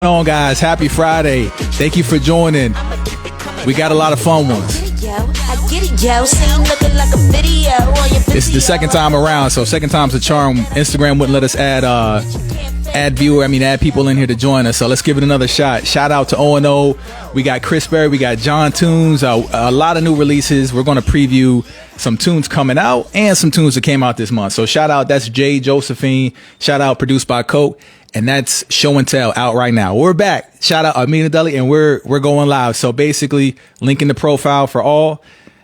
on, guys? Happy Friday. Thank you for joining. We got a lot of fun ones. It's the second time around, so second time's a charm. Instagram wouldn't let us add people in here to join us, so let's give it another shot. Shout out to O&O. We got Chris Berry, we got John Tunes, a lot of new releases. We're going to preview some tunes coming out and some tunes that came out this month. So shout out, that's Jay Josephine. Shout out, produced by Coke. And that's Show and Tell, out right now. We're back. Shout out Amina Deli, and we're going live. So basically, link in the profile for all,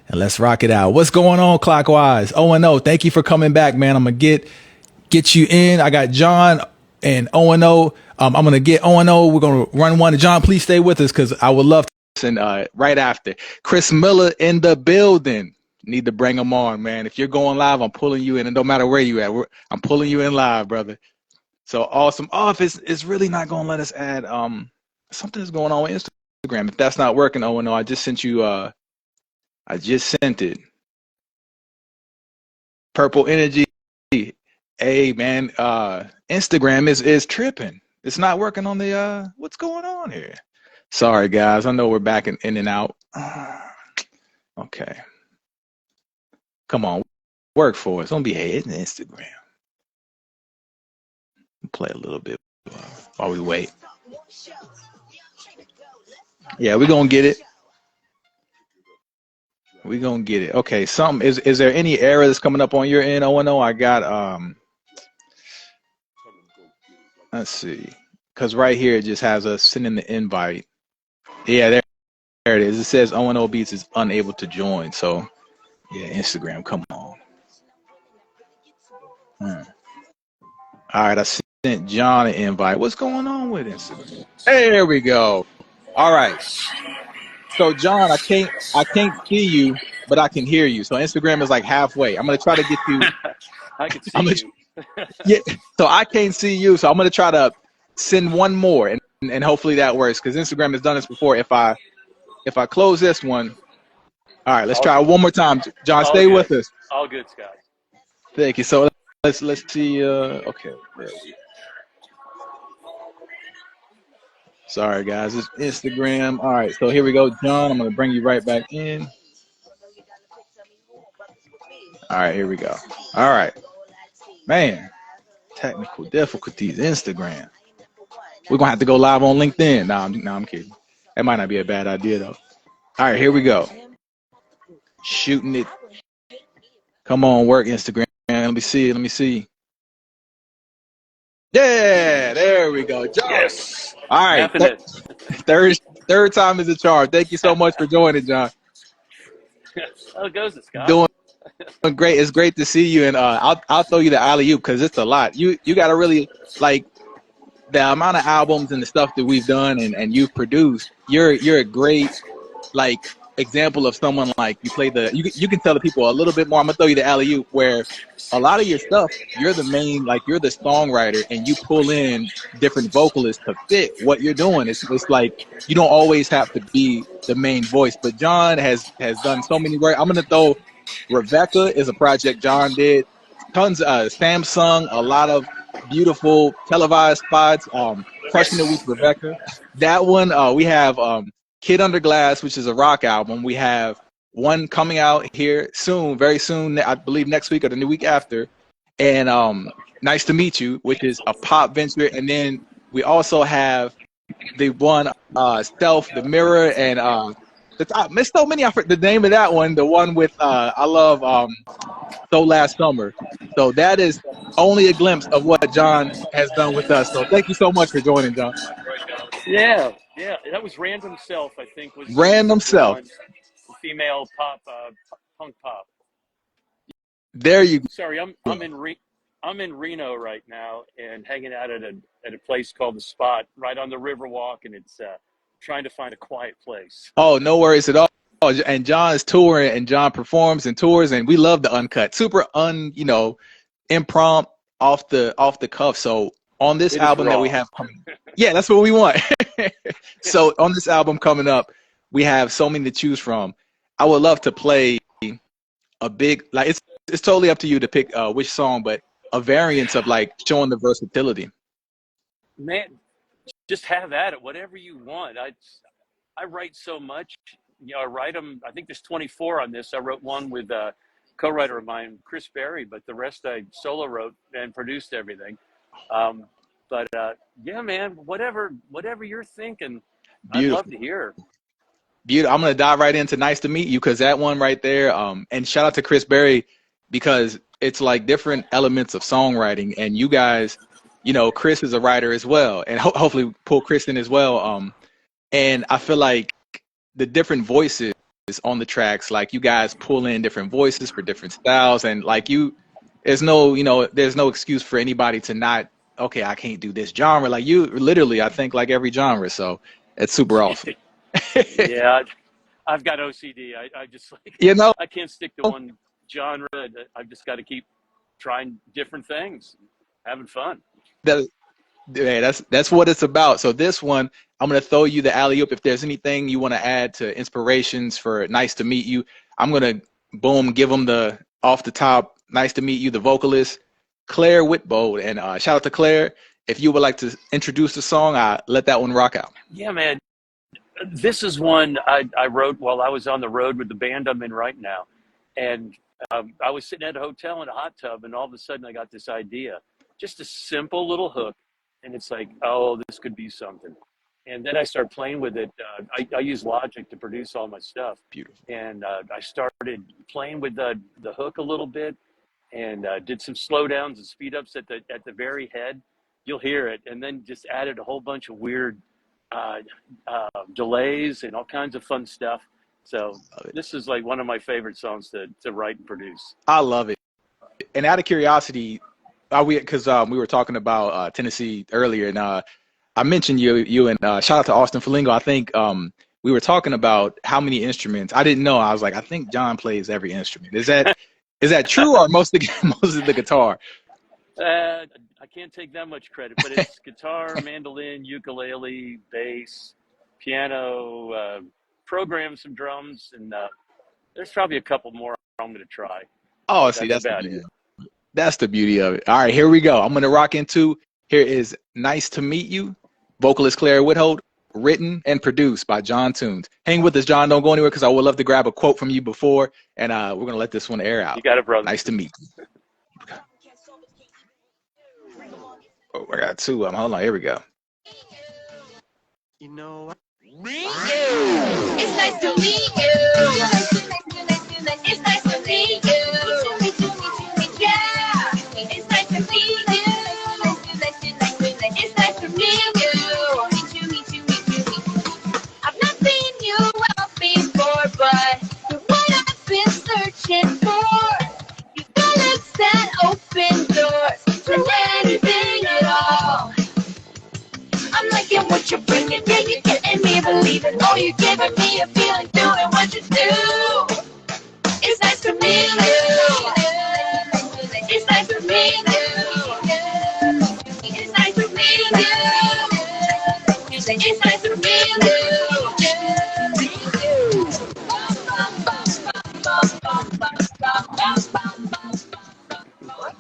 and let's rock it out. What's going on, Clockwise? O&O, thank you for coming back, man. I'm gonna get you in. I got John and O&O. I'm gonna get O&O. We're gonna run one. John, please stay with us because I would love to listen right after. Chris Miller in the building. Need to bring him on, man. If you're going live, I'm pulling you in, and no matter where you at, I'm pulling you in live, brother. So awesome. Oh, if it's really not going to let us add, something's going on with Instagram. If that's not working, oh no, I just sent you, I just sent it. Purple Energy. Hey man, Instagram is tripping. It's not working on the, what's going on here? Sorry guys, I know we're back in and out. Okay. Come on, work for us. Don't be hating Instagram. Play a little bit while we wait. Yeah, we're gonna get it. We're gonna get it. Okay, something is there any error that's coming up on your end? Oh no, I got let's see, because right here it just has us sending the invite. Yeah, there it is. It says O&O Beats is unable to join. So yeah, Instagram, come on. All right, I sent John an invite. What's going on with Instagram? Hey, there we go. All right. So John, I can't see you, but I can hear you. So Instagram is like halfway. I'm gonna try to get you. I can see you. Yeah. So I can't see you. So I'm gonna try to send one more, and hopefully that works because Instagram has done this before. If I close this one, all right. Let's try it one more time. John, stay with us. All good, Scott. Thank you. So let's see. Okay. There we go. Sorry, guys. It's Instagram. All right. So here we go, John. I'm going to bring you right back in. All right. Here we go. All right. Man, technical difficulties. Instagram. We're going to have to go live on LinkedIn. No, I'm kidding. That might not be a bad idea, though. All right. Here we go. Shooting it. Come on, work, Instagram. Let me see. Yeah, there we go. John. Yes. All right. Third time is a charm. Thank you so much for joining, John. How goes it, Scott? Doing great. It's great to see you, and I'll throw you the alley-oop because it's a lot. You got to really like the amount of albums and the stuff that we've done and you've produced. You're a great like example of someone like you play the you can tell the people a little bit more. I'm gonna throw you the alley-oop where a lot of your stuff you're the main, like you're the songwriter and you pull in different vocalists to fit what you're doing. It's like you don't always have to be the main voice, but John has done so many work. I'm gonna throw Rebecca is a project John did, tons of Samsung, a lot of beautiful televised spots, Crushing It with Rebecca. That one we have Kid Under Glass, which is a rock album. We have one coming out here soon, very soon, I believe next week or the week after. And Nice to Meet You, which is a pop venture. And then we also have the one Stealth, The Mirror, and there's so many. I forget the name of that one. The one with I love So Last Summer. So that is only a glimpse of what John has done with us. So thank you so much for joining, John. Yeah, that was Random Self, I think. Was Random Self. Female pop, punk pop. There you go. Sorry, I'm in Reno right now and hanging out at a place called The Spot right on the Riverwalk, and it's trying to find a quiet place. Oh, no worries at all. And John is touring, and John performs and tours, and we love the uncut, super impromptu, off the cuff. So on this album that we have coming, yeah, that's what we want. So on this album coming up, we have so many to choose from. I would love to play a big, like it's totally up to you to pick which song, but a variance of like showing the versatility. Man, just have at it, whatever you want. I write so much. I write them. I think there's 24 on this. I wrote one with a co-writer of mine, Chris Berry, but the rest I solo wrote and produced everything. Um, but yeah, man, whatever you're thinking, I'd love Beautiful. to hear. Beautiful. I'm gonna dive right into "Nice to Meet You" because that one right there. And shout out to Chris Berry because it's like different elements of songwriting, and you guys, Chris is a writer as well, and hopefully pull Chris in as well. And I feel like the different voices on the tracks, like you guys pull in different voices for different styles, and like there's no excuse for anybody to not. Okay, I can't do this genre. Like you, literally, I think like every genre. So it's super awesome. Yeah, I've got OCD. I just like you know I can't stick to one genre. I've just got to keep trying different things, having fun. that yeah, that's what it's about. So this one, I'm gonna throw you the alley oop. If there's anything you want to add to inspirations for "Nice to Meet You," I'm gonna boom give them the off the top. "Nice to meet you," the vocalist Claire Whitbold, and shout out to Claire. If you would like to introduce the song, let that one rock out. Yeah, man. This is one I wrote while I was on the road with the band I'm in right now. And I was sitting at a hotel in a hot tub, and all of a sudden I got this idea. Just a simple little hook. And it's like, oh, this could be something. And then I started playing with it. I use Logic to produce all my stuff. Beautiful. And I started playing with the hook a little bit and did some slowdowns and speed ups at the very head. You'll hear it. And then just added a whole bunch of weird uh, delays and all kinds of fun stuff. So this is like one of my favorite songs to write and produce. I love it. And out of curiosity, because we were talking about Tennessee earlier, and I mentioned you and shout out to Austin Felingo. I think we were talking about how many instruments. I didn't know. I was like, I think John plays every instrument. Is that true, or most of the guitar? I can't take that much credit, but it's guitar, mandolin, ukulele, bass, piano, program some drums, and there's probably a couple more I'm going to try. Oh, But see, that's that's the about beauty. it. That's the beauty of it. All right, here we go. I'm gonna rock into. Here is "Nice to Meet You," vocalist Claire Whithold, written and produced by John Tunes. Hang with us, John. Don't go anywhere because I would love to grab a quote from you before, and we're gonna let this one air You out. got it, brother. Nice to meet you. Oh, I got two of them. Hold on, here we go. You know what? It's nice to meet you. It's nice to meet you. Yeah. It's nice to meet you. It's nice to meet you. I've not seen you well before, but you're what I've been searching for. You got lips that open doors to anything at all. I'm liking what you're bringing, yeah, you're getting me believing. Oh, you're giving me a feeling, doing what you do. It's nice to meet you. It's nice to meet you. It's nice to meet you. It's nice to meet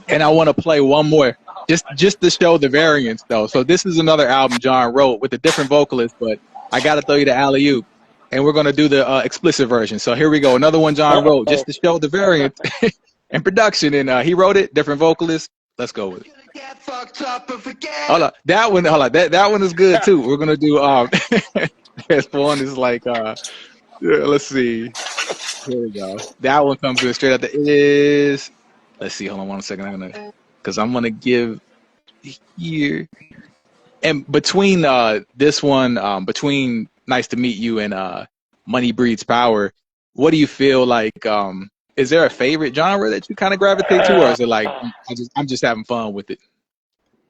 And I want to play one more, just to show the variance, though. So this is another album John wrote with a different vocalist, but I got to throw you the alley oop, and we're gonna do the explicit version. So here we go, another one John wrote just to show the variance and production. And he wrote it, different vocalist. Let's go with it. Get fucked up and forget. Hold on, that one. Hold on, that one is good too. We're gonna do this one is like yeah, let's see. Here we go. That one comes in straight out the is. Let's see. Hold on 1 second. I'm gonna give here. And between this one, between "Nice to Meet You" and "Money Breeds Power," what do you feel like? Is there a favorite genre that you kind of gravitate to, or is it like I'm just having fun with it?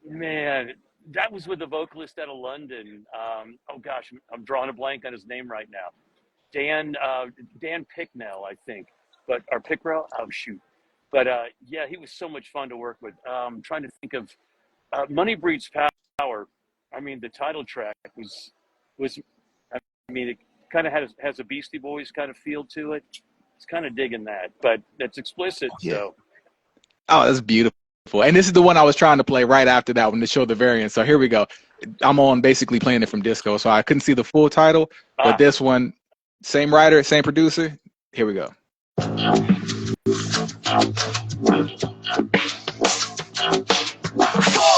Man, that was with the vocalist out of London. Oh gosh, I'm drawing a blank on his name right now. Dan Picknell, I think, but or Pickrell. Oh shoot, but yeah, he was so much fun to work with. Trying to think of "Money Breeds Power." I mean, the title track was. I mean, it kind of has a Beastie Boys kind of feel to it. It's kind of digging that, but it's explicit, Yeah. so. Oh, that's beautiful. And this is the one I was trying to play right after that one to show the variance. So here we go. I'm on basically playing it from disco, so I couldn't see the full title. But Ah, this one, same writer, same producer. Here we go.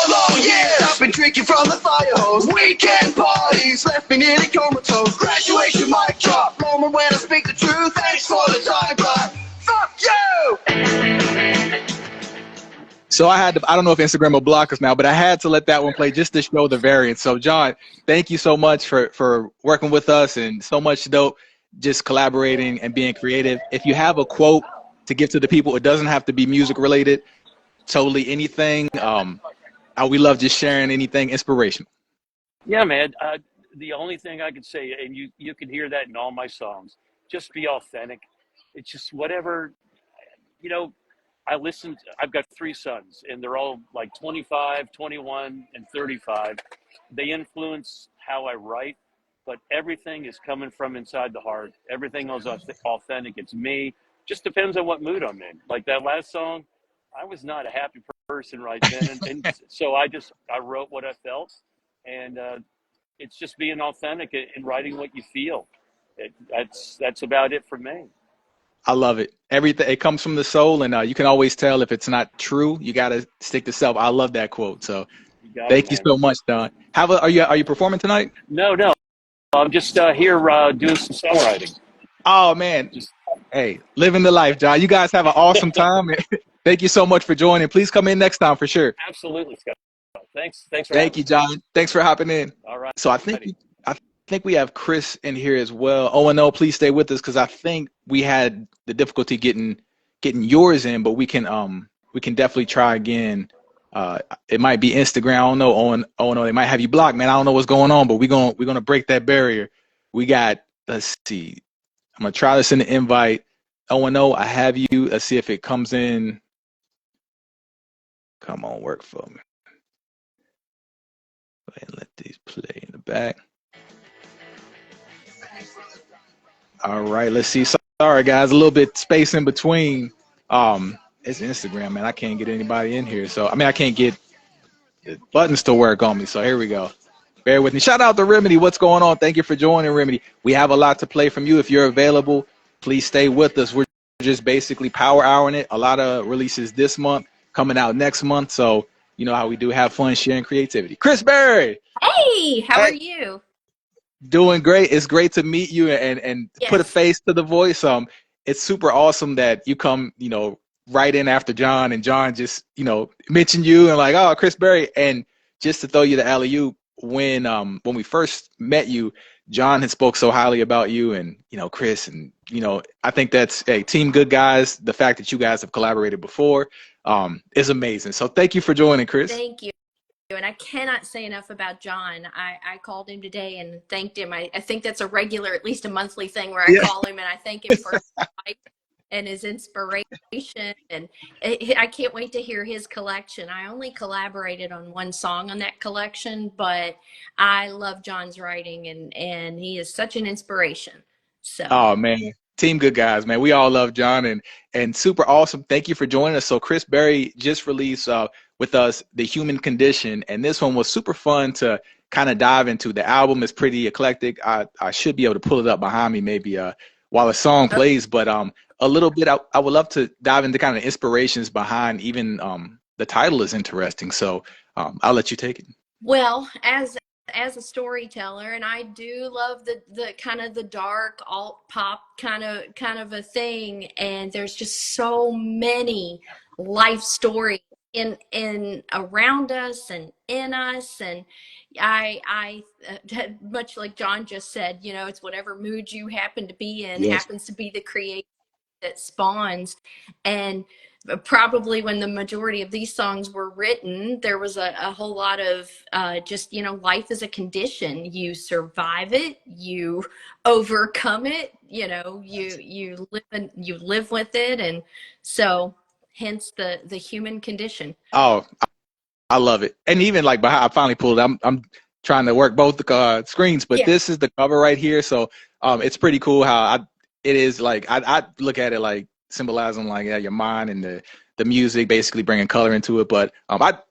long years I've been drinking from the fire hose. Weekend parties left me nearly comatose. Graduation mic drop, moment when I speak the truth. Thanks for the time, but fuck you! So I had to, I don't know if Instagram will block us now, but I had to let that one play just to show the variance. So John, thank you so much for working with us and so much dope, just collaborating and being creative. If you have a quote to give to the people, it doesn't have to be music related, totally anything. We love just sharing anything inspirational. yeah, man. The only thing I could say, and you can hear that in all my songs, just be authentic. It's just whatever, you know, I've got three sons, and they're all like 25, 21, and 35. They influence how I write, but everything is coming from inside the heart. Everything is authentic. It's me. Just depends on what mood I'm in. Like that last song, I was not a happy person right then. And so I wrote what I felt. And it's just being authentic and writing what you feel. That's about it for me. I love it. Everything it comes from the soul, and you can always tell if it's not true. You got to stick to self. I love that quote. So You got it, thank you man. so much, Don. Are you performing tonight? No. I'm just here doing some songwriting. Oh man, Just hey, living the life, John. You guys have an awesome time. Thank you so much for joining. Please come in next time for sure. absolutely, Scott. Thanks for Thank having you, me. John. Thanks for hopping in. All right. So I think we have Chris in here as well. Oh, and no, please stay with us because I think we had the difficulty getting yours in, but we can definitely try again. It might be Instagram. I don't know. Oh no, they might have you blocked, man. I don't know what's going on, but we're gonna break that barrier. We got, let's see. I'm gonna try to send an invite. Oh and no, I have you. Let's see if it comes in. Come on, work for me. Go ahead and let these play in the back. All right, let's see. Sorry, guys, a little bit space in between. It's Instagram, man. I can't get anybody in here. So, I mean, I can't get the buttons to work on me. So here we go. Bear with me. Shout out to Remedy. What's going on? Thank you for joining, Remedy. We have a lot to play from you. If you're available, please stay with us. We're just basically power houring it. A lot of releases this month, coming out next month. So, you know how we do, have fun sharing creativity. Chris Berry. Hey, how are Hey, you? doing great. It's great to meet you and put a Yes. face to the voice. It's super awesome that you come, right in after John, and John just, mentioned you and like, oh, Chris Berry. And just to throw you the alley oop, when we first met you, John had spoke so highly about you and, Chris, and, I think that's a team good guys. The fact that you guys have collaborated before, is amazing. So thank you for joining, Chris. Thank you. And I cannot say enough about John. I called him today and thanked him. I think that's a regular, at least a monthly thing where I Yeah. call him and I thank him for his life and his inspiration. And I can't wait to hear his collection. I only collaborated on one song on that collection, but I love John's writing and he is such an inspiration. So. Oh man, team good guys, man. We all love John and super awesome. Thank you for joining us. So Chris Berry just released with us The Human Condition, and this one was super fun to kind of dive into. The album is pretty eclectic. I should be able to pull it up behind me maybe while a song plays, but a little bit. I would love to dive into kind of inspirations behind even the title is interesting. So I'll let you take it. Well, as a storyteller, and I do love the kind of the dark alt pop kind of a thing, and there's just so many life stories in around us and in us, and I much like John just said, it's whatever mood you happen to be in Yes. happens to be the creative that spawns. And probably when the majority of these songs were written, there was a whole lot of just, life is a condition. You survive it, you overcome it, you live with it. And so hence the human condition. Oh, I love it. And even like behind, I finally pulled it. I'm trying to work both the screens, but Yeah. this is the cover right here. So it's pretty cool how it is like I look at it like symbolizing like your mind and the music basically bringing color into it. But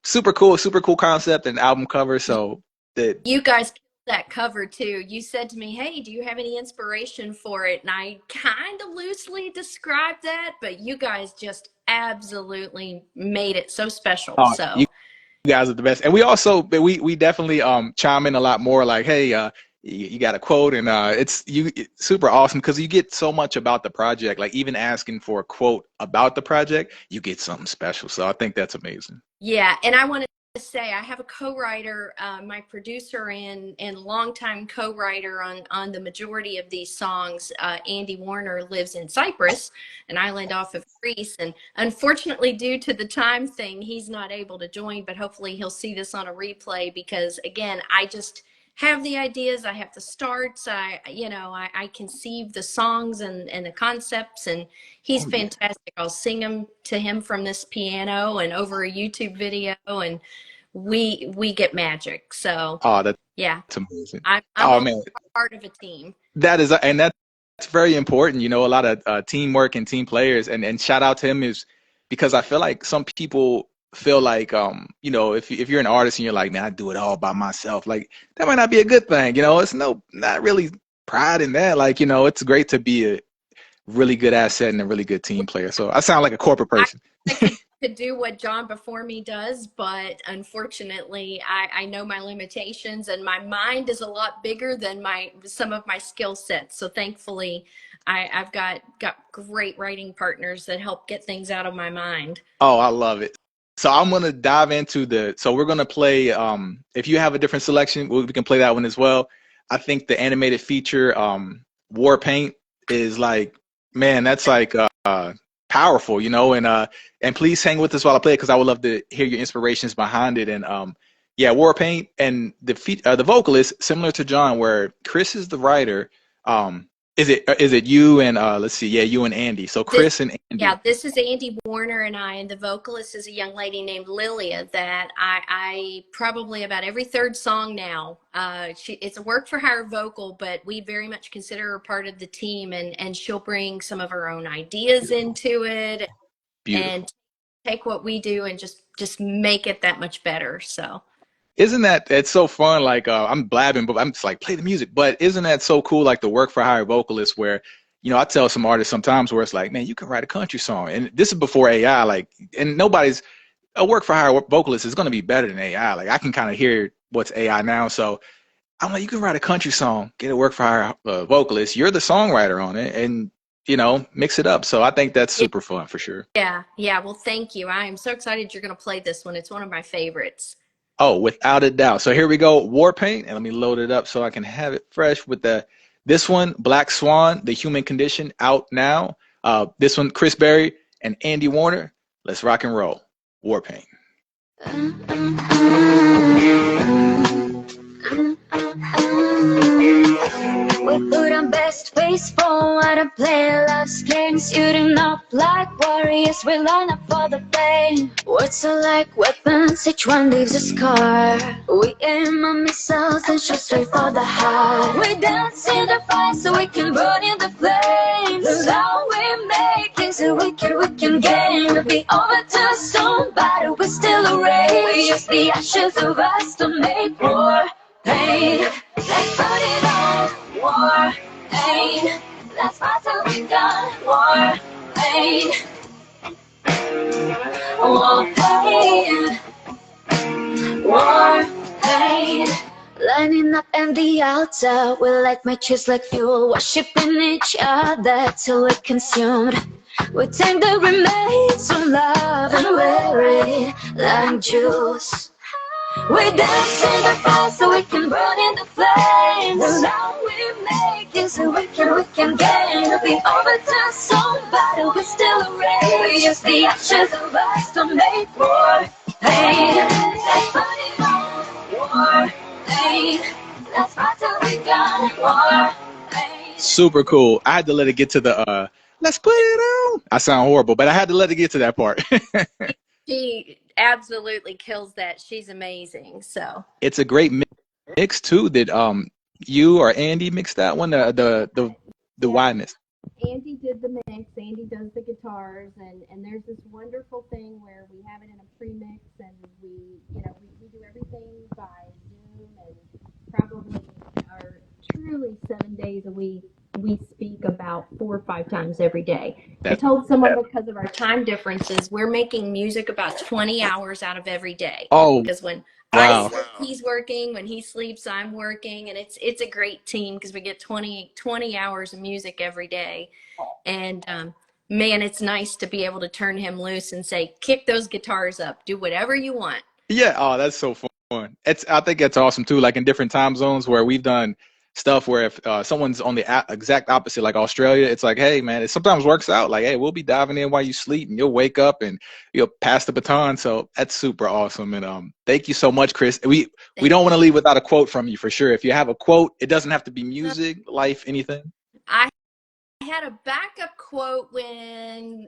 super cool concept and album cover. So that You guys killed that cover too. You said to me, "Hey, do you have any inspiration for it?" And I kind of loosely described that, but you guys just absolutely made it so special. oh, you So, guys are the best. And we also we definitely chime in a lot more like, hey, you got a quote, and it's super awesome because you get so much about the project. Like even asking for a quote about the project, you get something special. So I think that's amazing. yeah, and I want to say I have a co-writer, my producer and longtime co-writer on the majority of these songs. Andy Warner lives in Cyprus, an island off of Greece, and unfortunately, due to the time thing, he's not able to join. But hopefully, he'll see this on a replay because again, I just have the ideas, I have the starts, I conceive the songs and the concepts, and he's Oh yeah. fantastic. I'll sing them to him from this piano and over a YouTube video, and we get magic. So Oh, that's yeah, amazing. I'm Oh all man, part of a team. that is, and that's very important. You know, a lot of teamwork and team players, and shout out to him is because I feel like some people feel like, if you're an artist and you're like, man, I do it all by myself, like that might not be a good thing. You know, it's not really pride in that. Like, it's great to be a really good asset and a really good team player. So I sound like a corporate I person. I could do what John before me does, but unfortunately, I know my limitations, and my mind is a lot bigger than some of my skill sets. So thankfully, I've got great writing partners that help get things out of my mind. Oh, I love it. So I'm gonna dive into so we're gonna play, if you have a different selection, we can play that one as well. I think the animated feature, War Paint is like, man, that's like powerful, and please hang with us while I play it because I would love to hear your inspirations behind it. And yeah, War Paint and the vocalist, similar to John, where Chris is the writer. Is it you and let's see, yeah, you and Andy. So This, Chris and yeah, Andy. this is Andy Warner and I, and the vocalist is a young lady named Lilia that I probably about every third song now. It's a work for hire vocal, but we very much consider her part of the team, and she'll bring some of her own ideas into it Beautiful. and take what we do and just make it that much better. So. Isn't that it's so fun? Like I'm blabbing, but I'm just like play the music. But isn't that so cool? Like the work for hire vocalist, where I tell some artists sometimes where it's like, man, you can write a country song, and this is before AI. Like, and nobody's a work for hire vocalist is going to be better than AI. Like I can kind of hear what's AI now, so I'm like, you can write a country song, get a work for hire vocalist. You're the songwriter on it, and mix it up. So I think that's super fun for sure. Yeah, yeah. Well, thank you. I am so excited you're going to play this one. It's one of my favorites. Oh, without a doubt. So here we go, War Paint, and let me load it up so I can have it fresh with this one, Black Swan, The Human Condition, out now. This one, Chris Berry and Andy Warner. Let's rock and roll. War Paint. We put our best face forward and play love's games. Shooting up like warriors, we line up for the pain. Words are like weapons, each one leaves a scar. We aim our missiles and shoot straight for the heart. We dance in the fire so we can burn in the flames. That's how we make things so we can gain. It'll be over to somebody, we're still a race. We use the ashes of us to make war pain. Let's put it on. War pain. Let's fight till we done. War pain. War pain. War pain. Lining up in the altar, we light matches like fuel, worshipping each other till we're consumed. We take the remains of love and wear it like juice. We dance in the fire so we can burn in the flames. That's how we make it so we can gain. It'll be over to somebody, we're still a race. We use the ashes of us to make war pain. Let's put it on. War pain. Let's fight till we done. War pain. Super cool. I had to let it get to the let's put it on. I sound horrible, but I had to let it get to that part. She absolutely kills that. She's amazing. So It's a great mix too. That you or Andy mixed that one, the yeah, wideness. Andy did the mix. Andy does the guitars, and there's this wonderful thing where we have it in a pre-mix, and we do everything by Zoom, and probably are truly 7 days a week. We speak about 4 or 5 times every day. I That told someone because of our time differences, we're making music about 20 hours out of every day. oh Because when I wow. sleep, he's working. When he sleeps, I'm working, and it's a great team because we get 20 hours of music every day. And man, it's nice to be able to turn him loose and say, kick those guitars up, do whatever you want. Yeah, oh, that's so fun. It's I think it's awesome too. Like in different time zones where we've done stuff where if someone's on the exact opposite, like Australia, it's like, hey man, it sometimes works out. Like, hey, we'll be diving in while you sleep, and you'll wake up and you'll pass the baton. So that's super awesome. And thank you so much, Chris. We Thank don't want to you. leave without a quote from you for sure. If you have a quote, it doesn't have to be music, life, anything. I had a backup quote when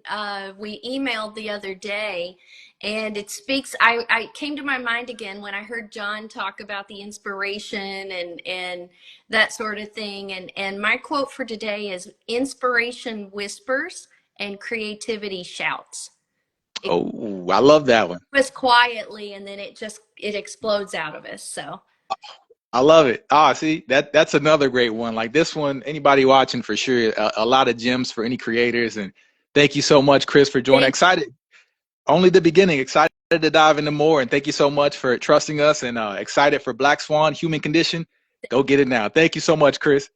we emailed the other day, and it speaks. I came to my mind again when I heard John talk about the inspiration and that sort of thing. And my quote for today is: "Inspiration whispers and creativity shouts." It Oh, I love that one. was quietly, and then it explodes out of us. So I love it. Ah, see, that's another great one. Like this one, anybody watching for sure, a lot of gems for any creators. And thank you so much, Chris, for joining. thank Excited, only the beginning. Excited to dive into more. And thank you so much for trusting us. And excited for Black Swan, Human Condition. Go get it now. Thank you so much, Chris.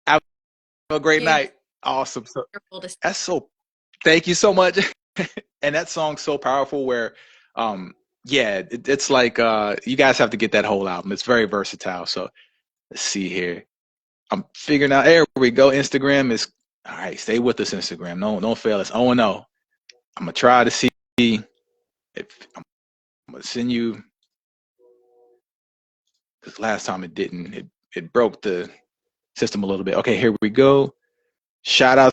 Have a great you. night. Awesome. So Wonderful to that's so. Thank you so much. And that song's so powerful. Where, yeah, it's like you guys have to get that whole album. It's very versatile. So let's see here. I'm figuring out. There we go. Instagram is all right. Stay with us, Instagram. No, don't fail us. Oh no. I'm gonna try to see if I'm gonna send you because last time it didn't. It broke the system a little bit. Okay, here we go. Shout out.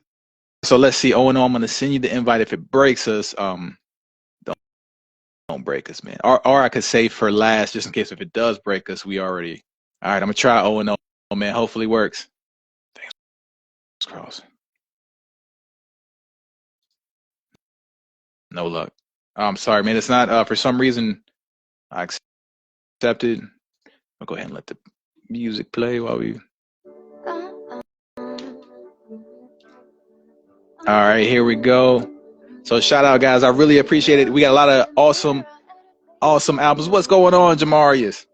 So let's see. Oh no, I'm gonna send you the invite. If it breaks us, don't break us, man. Or I could save for last just in case if it does break us, we already. All right, I'm gonna try. Oh no, man. Hopefully works. Thanks, cross. No luck. I'm sorry, man. It's not for some reason I accepted. I'll go ahead and let the music play while we. All right, here we go. So shout out, guys. I really appreciate it. We got a lot of awesome albums. What's going on, Jamarius?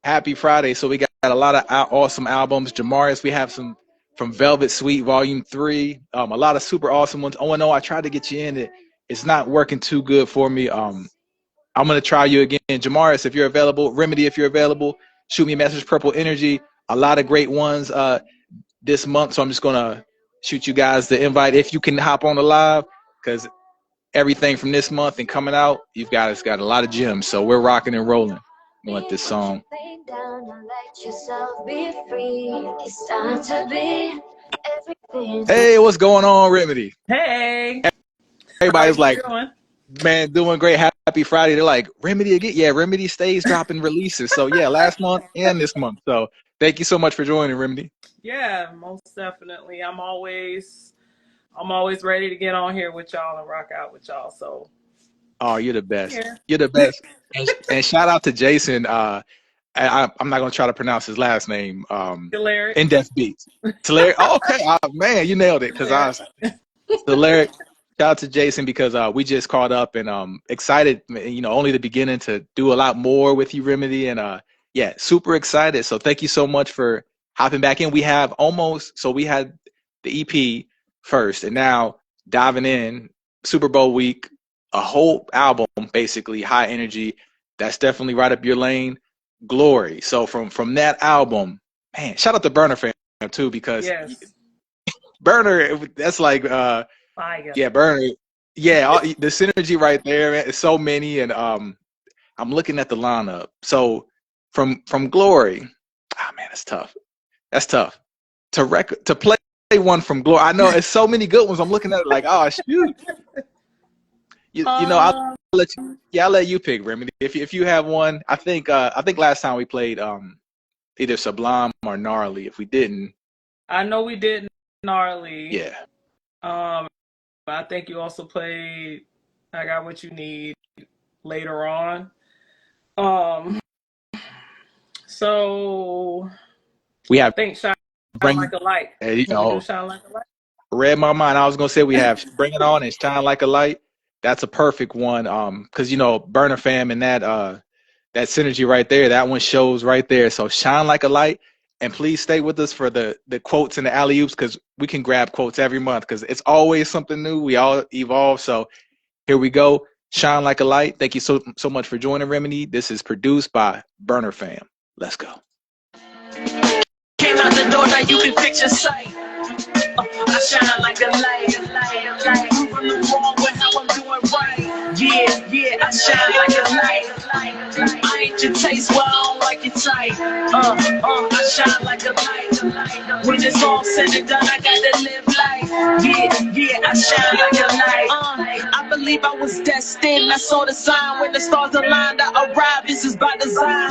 Happy Friday. So we got a lot of awesome albums. Jamarius, we have some from Velvet Suite Volume 3. A lot of super awesome ones. Oh, no, I tried to get you in. It's not working too good for me. I'm going to try you again. Jamarius, if you're available. Remedy, if you're available. Shoot me a message, Purple Energy. A lot of great ones this month. So I'm just going to shoot you guys the invite if you can hop on the live because everything from this month and coming out, you've got it's got a lot of gems. So we're rocking and rolling. I want this song. Hey, what's going on, Remedy? Hey, how are Everybody's you like, doing? man, doing great. Happy Friday. They're like, Remedy again. Yeah, Remedy stays dropping releases. So yeah, last month and this month. So thank you so much for joining, Remedy. Yeah, most definitely. I'm always ready to get on here with y'all and rock out with y'all. So Oh, you're the best. here, You're the best. And shout out to Jason. I'm not gonna try to pronounce his last name. the lyric, In Death Beats. Tulare. Oh, okay, man, you nailed it. the Because I lyric. was Tulare. Shout out to Jason because we just caught up and excited. You know, only the beginning to do a lot more with you, Remedy, and yeah, super excited. So thank you so much for hopping back in. We have almost so we had the EP first, and now diving in Super Bowl week, a whole album basically high energy. That's definitely right up your lane. Glory. So from that album, man, shout out to Burner fam too because Yes, Burner that's like fire. yeah, Burner. Yeah, the synergy right there, man, is so many and I'm looking at the lineup. So from Glory, ah man, that's tough. That's tough. To play one from Glory. I know it's so many good ones. I'm looking at it like, oh shoot. You know, Um, let you yeah, I'll let you pick, Remedy. If you have one, I think last time we played either Sublime or Gnarly. If we didn't, I know we did gnarly. yeah. Um, I think you also played I Got What You Need later on. Um, So We I have think Shine bring, Like a Light. you Can we do know, Shine Like a Light? read my mind. I was gonna say we have Bring It On and Shine Like a Light. That's a perfect one. Because Burner Fam and that synergy right there, that one shows right there. So Shine Like a Light. And please stay with us for the quotes and the alley oops because we can grab quotes every month because it's always something new. We all evolve. So here we go. Shine Like a Light. Thank you so much for joining, Remedy. This is produced by Burner Fam. Let's go. Came out the door, now you can fix your sight. I shine like a light, proving the wrong with how I'm doing right. Yeah, I shine like a light. I ain't your taste, well, I don't like your type. I shine like a light. When it's all said and done, I gotta live life. Yeah, I shine like a light. I believe I was destined. I saw the sign when the stars aligned. I arrived. This is by design.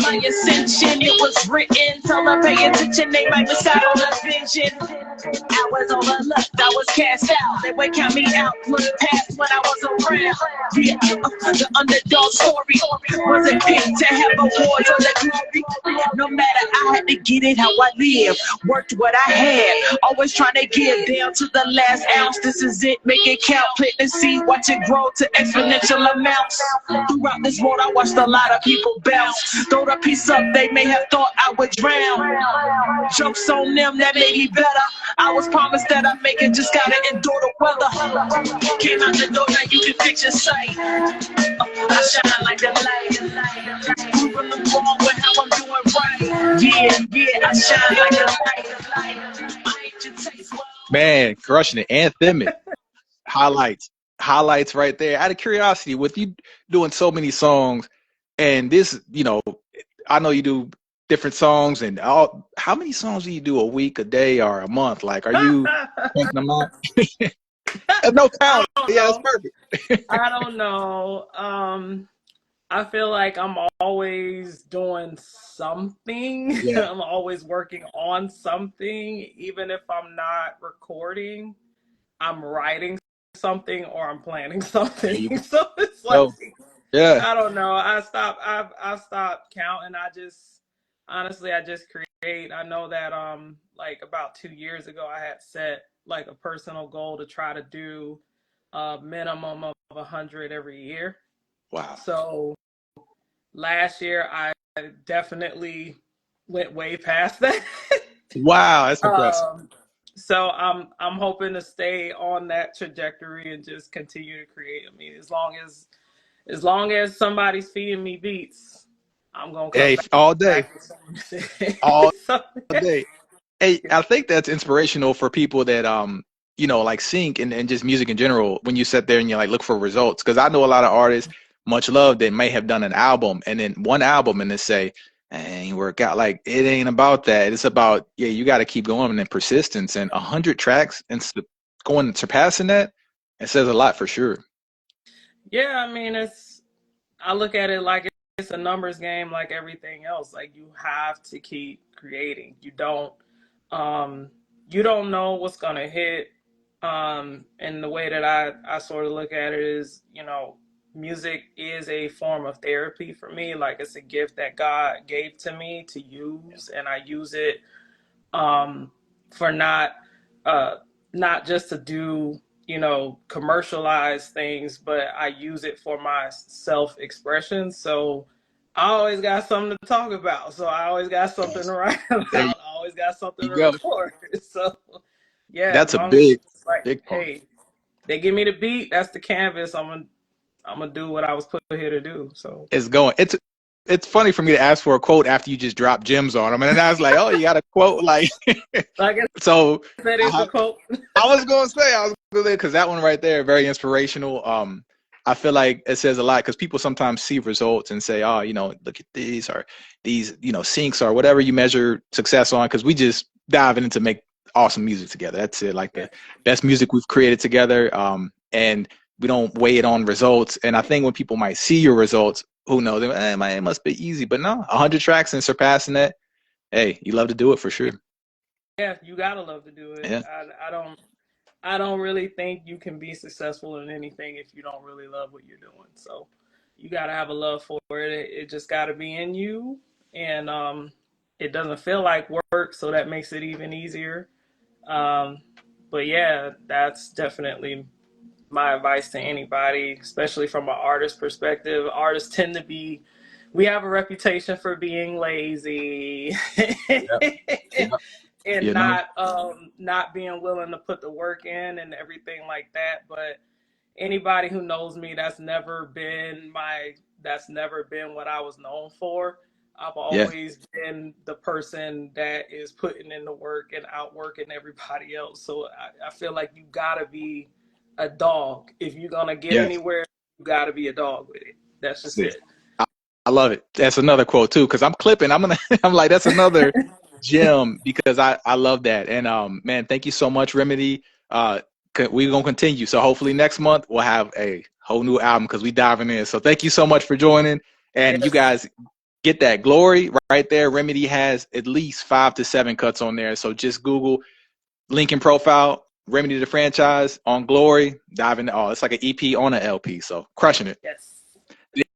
My ascension, it was written. Tell them pay attention, they might miss out on the vision. I was overlooked, I was cast out. They would count me out, look past when I was around. Yeah, the underdog story wasn't picked to have awards or the glory. No matter, I had to get it how I live. Worked what I had, always trying to give down to the last ounce. This is it, make it count. Plant the seed, watch it grow to exponential amounts. Throughout this world, I watched a lot of people bounce. Throw the piece up, they may have thought I would drown. Jokes on them that made me better. I was promised that I'd make it, just gotta endure the weather. Came out the door, now you can fix your sight. I shine like the light, proving the wrong with how I'm doing right. Yeah, I shine like a light. I ain't your taste, well, Man, crushing it. Anthemic. Highlights. Highlights right there. Out of curiosity, with you doing so many songs and this, I know you do different songs and all. How many songs do you do a week, a day, or a month? Like, are you thinking them out? No I count. don't Yeah, it's know. perfect. I don't know. I feel like I'm always doing something. Yeah. I'm always working on something, even if I'm not recording. I'm writing something or I'm planning There you something. So it's like go. Yeah. I don't know. I've stopped counting. I just create. I know that like about 2 years ago I had set like a personal goal to try to do a minimum of 100 every year. Wow. So last year I definitely went way past that. Wow, that's impressive. um so I'm hoping to stay on that trajectory and just continue to create. I mean, as long as somebody's feeding me beats, I'm gonna come Hey, all day, back with something. all So, day. Hey, I think that's inspirational for people that like sync and just music in general when you sit there and you like look for results. Because I know a lot of artists, much love, that may have done an album and then one album and then say, ain't work out. Like it ain't about that. It's about, yeah, you got to keep going and persistence and 100 tracks and going and surpassing that. It says a lot for sure. yeah, I mean, I look at it like it's a numbers game, like everything else. Like you have to keep creating. Um, you don't know what's gonna hit. And the way that I sort of look at it is, music is a form of therapy for me. Like it's a gift that God gave to me to use, and I use it for uh, not just to do commercialize things, but I use it for my self expression. So I always got something to talk about. So I always got something to write There about. I always got something you to go. record. So yeah, as That's a long as big, it's like, big part. hey, they give me the beat, that's the canvas. I'm gonna do what I was put here to do. So It's going. It's funny for me to ask for a quote after you just drop gems on them, and then I was like, oh, you got a quote, like like I so. said, it's a quote. I was gonna say because that one right there, very inspirational. I feel like it says a lot because people sometimes see results and say, oh, look at these or these, syncs or whatever you measure success on. Because we just diving into make awesome music together. That's it, like Yeah. the best music we've created together. And we don't weigh it on results. And I think when people might see your results, who knows, it must be easy. But no, 100 tracks and surpassing that. Hey, you love to do it for sure. Yeah, you gotta love to do it. Yeah. I don't really think you can be successful in anything if you don't really love what you're doing. So you gotta have a love for it. It just gotta be in you. and it doesn't feel like work, so that makes it even easier. Um, but yeah, that's definitely my advice to anybody, especially from an artist perspective. Artists tend to be, we have a reputation for being lazy Yep. Yep. and You know. not being willing to put the work in and everything like that. But anybody who knows me, that's never been what I was known for. I've Yeah. always been the person that is putting in the work and outworking everybody else. So I feel like you gotta be a dog. If you're gonna get Yeah. anywhere, you gotta be a dog with it. That's That's just it. it. I love it. That's another quote too, because I'm clipping. I'm gonna. I'm like, that's another gem because I love that. And man, thank you so much, Remedy. We're gonna continue. So hopefully next month we'll have a whole new album because we diving in. So thank you so much for joining. And you Yes. guys get that glory right there. Remedy has at least 5 to 7 cuts on there. So just Google link in profile. Remedy the franchise on Glory, dive into it's like an EP on an LP, so crushing it. Yes.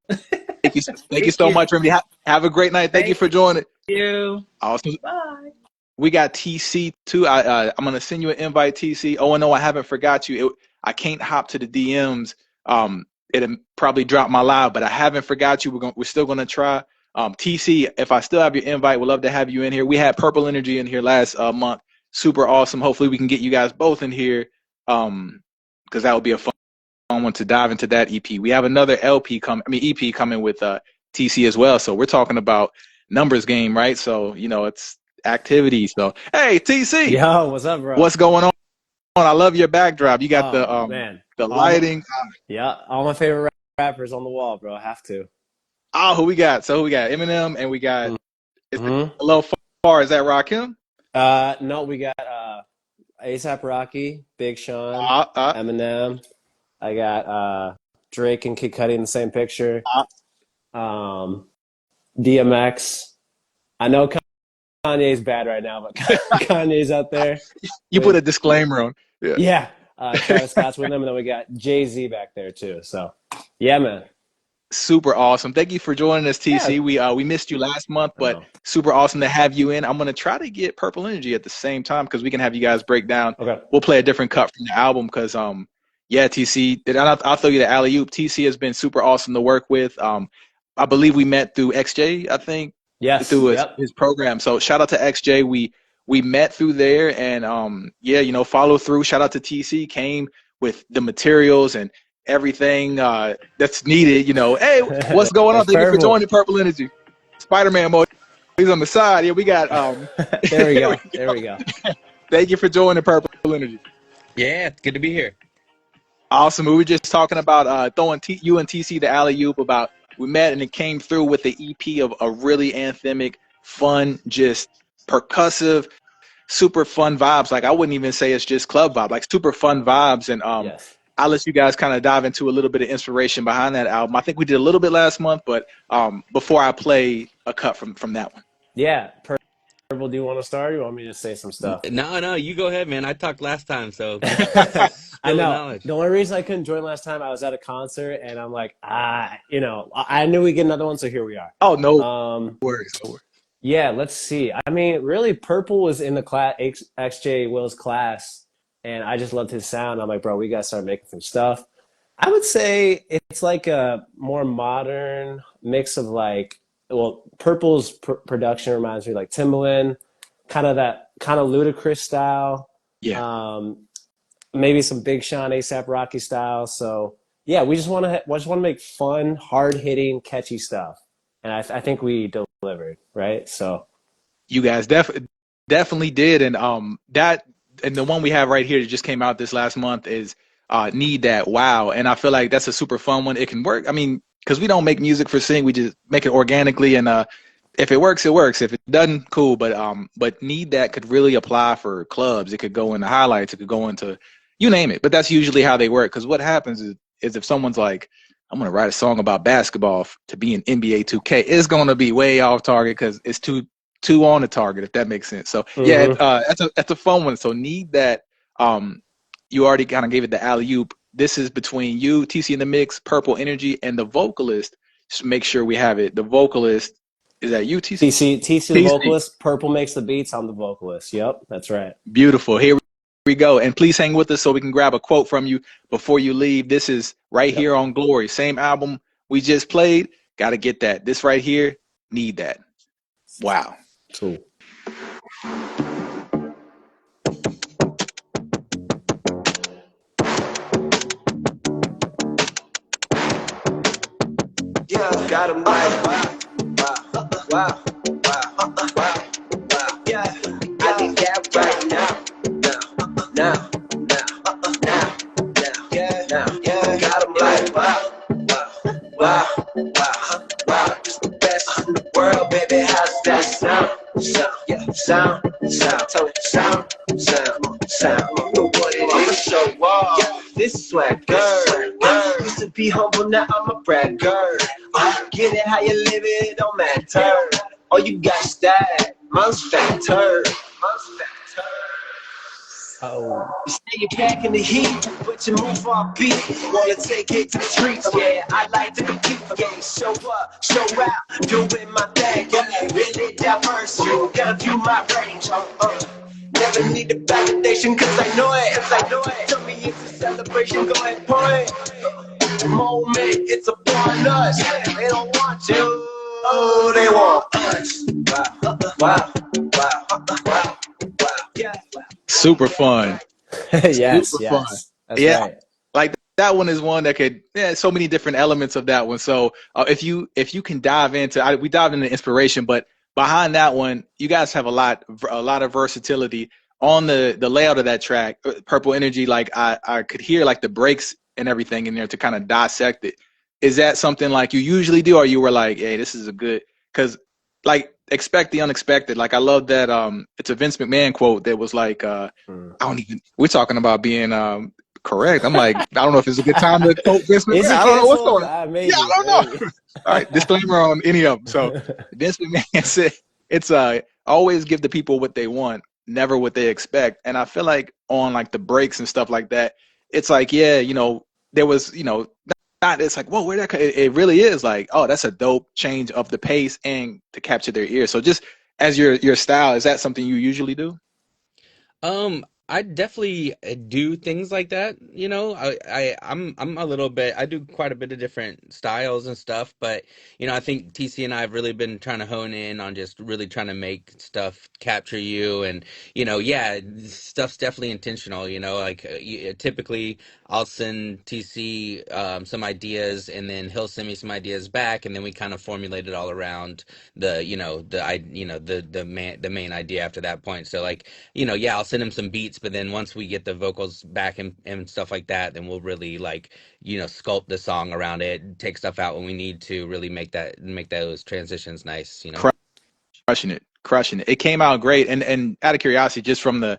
Thank you Thank so you. much, Remedy. Have a great night. Thank you Thank for joining. you. Awesome. Bye. We got TC too. I'm gonna send you an invite, TC. Oh, and no, I haven't forgot you. I can't hop to the DMs. It probably dropped my live, but I haven't forgot you. We're still gonna try. TC, if I still have your invite, we'd love to have you in here. We had Purple Energy in here last month. Super awesome. Hopefully, we can get you guys both in here. Because that would be a fun one to dive into that EP. We have another EP coming with TC as well. So we're talking about numbers game, right? So it's activity. So hey, TC, Yo, what's up, bro? what's going on? I love your backdrop. You got Oh man, the all my, lighting. yeah, all my favorite rappers on the wall, bro. I have to. Oh, who we got? So we got Eminem and we got is it Hmm. a little far? Is that Rakim? No, we got ASAP Rocky, Big Sean, Uh, uh, Eminem. I got Drake and Kid Cudi in the same picture. uh, Um, DMX. I know Kanye's bad right now, but Kanye's out there you put with a disclaimer on. Yeah. yeah. Travis Scott's with them, and then we got Jay-Z back there too. So yeah, man. Super awesome. Thank you for joining us, Yeah, TC. We missed you last month, I but know. super awesome to have you in. I'm gonna try to get Purple Energy at the same time because we can have you guys break down. Okay. We'll play a different cut from the album because yeah, TC. And I'll throw you the alley oop. TC has been super awesome to work with. I believe we met through XJ. I think Yes. through Yep. his program. So shout out to XJ. We met through there, and yeah, follow through. Shout out to TC. Came with the materials and everything that's needed. Hey, what's going on? That's Thank you for purple. joining Purple Energy. Spider-Man mode. He's on the side. Yeah, we got There we here go. we There go. we go. Thank you for joining Purple Energy. Yeah, it's good to be here. Awesome. We were just talking about throwing you and TC the alley oop about we met and it came through with the EP of a really anthemic, fun, just percussive, super fun vibes. Like I wouldn't even say it's just club vibe, like super fun vibes. And Yes. I'll let you guys kind of dive into a little bit of inspiration behind that album. I think we did a little bit last month, but before I play a cut from that one. Yeah. Purple, do you want to start or you want me to say some stuff? No, you go ahead, man. I talked last time, so I spill the know. knowledge. The only reason I couldn't join last time, I was at a concert and I'm like, I knew we'd get another one, so here we are. Oh, no Um, worries. No worries. yeah, let's see. I mean, really, Purple was in the class, XJ Will's class, and I just loved his sound. I'm like, bro, we gotta start making some stuff. I would say it's like a more modern mix of like, well, Purple's production reminds me of like Timbaland, kind of that kind of ludicrous style. Yeah. Maybe some Big Sean, ASAP Rocky style. So yeah, we just want to make fun, hard hitting, catchy stuff, and I think we delivered, right? So You guys definitely did, and that and the one we have right here that just came out this last month is Need That Wow, and I feel like that's a super fun one. It can work. I mean, because we don't make music for sing, we just make it organically, and if it works, it works. If it doesn't, cool. But Need That could really apply for clubs. It could go into highlights. It could go into you name it. But that's usually how they work. Because what happens is if someone's like, I'm gonna write a song about basketball to be in NBA 2K, it's gonna be way off target because it's too on the target, if that makes sense. So yeah, mhm. that's a fun one. So Need That. You already kind of gave it the alley oop. This is between you, TC in the mix, Purple Energy, and the vocalist. Just make sure we have it. The vocalist Is that you, TC? TC the TC. vocalist. Purple makes the beats. I'm the vocalist. Yep, that's right. Beautiful. Here we go. And please hang with us so we can grab a quote from you before you leave. This is right Yep. here on Glory. Same album we just played. Got to get that. This right here, need that. Wow. Cool. Yeah, got him like wow, wow, wow, wow, wow, wow. Yeah, I need that right now, now, yeah, yeah. Got him like wow, wow, wow, wow. Just the best in the world, baby. How's that sound? Yeah, sound. Tell it sound. You know what it is. Show off. Yeah, this swagger. Used to be humble, now I'm a bragger. Get it how you live it, it don't matter. All you got is that. Mine's fatter. Oh. You say you're packing the heat, but you move off beat. Wanna take it to the streets, yeah. I like to compete, yeah. Show up, show out, doing my thing, yeah. Really diverse, you gotta view my range, Never need the validation, cause I know it. Tell me it's a celebration, go ahead, point. Moment, it's upon us. They don't want you, oh, they want us. Wow. Yeah. Super fun. Yes, Super fun. that's Yeah. right. Like that one is one that could, so many different elements of that one. So if you can dive into, we dive into inspiration, but behind that one, you guys have a lot of versatility on the layout of that track, Purple Energy. Like I could hear like the breaks and everything in there to kind of dissect it. Is that something like you usually do, or you were like, hey, this is a good, because like expect the unexpected. Like I love that. It's a Vince McMahon quote that was like, I don't even. We're talking about being correct. I'm like, I don't know if it's a good time to quote Vince McMahon. Is he I don't know what's canceled? going on. Maybe, Yeah, I don't know. All right, disclaimer on any of them. So Vince McMahon said it's always give the people what they want, never what they expect. And I feel like on like the breaks and stuff like that, it's like, yeah, there was, not it's like, whoa, where that it really is like, oh, that's a dope change of the pace and to capture their ear. So just as your style, is that something you usually do? I definitely do things like that. I'm a little bit. I do quite a bit of different styles and stuff, but I think TC and I have really been trying to hone in on just really trying to make stuff capture you, and yeah, stuff's definitely intentional. Like typically I'll send TC some ideas, and then he'll send me some ideas back, and then we kind of formulate it all around the main idea after that point. So like yeah, I'll send him some beats, but then once we get the vocals back and stuff like that, then we'll really like, sculpt the song around it, take stuff out when we need to really make those transitions nice. Crushing it. It came out great. And out of curiosity, just from the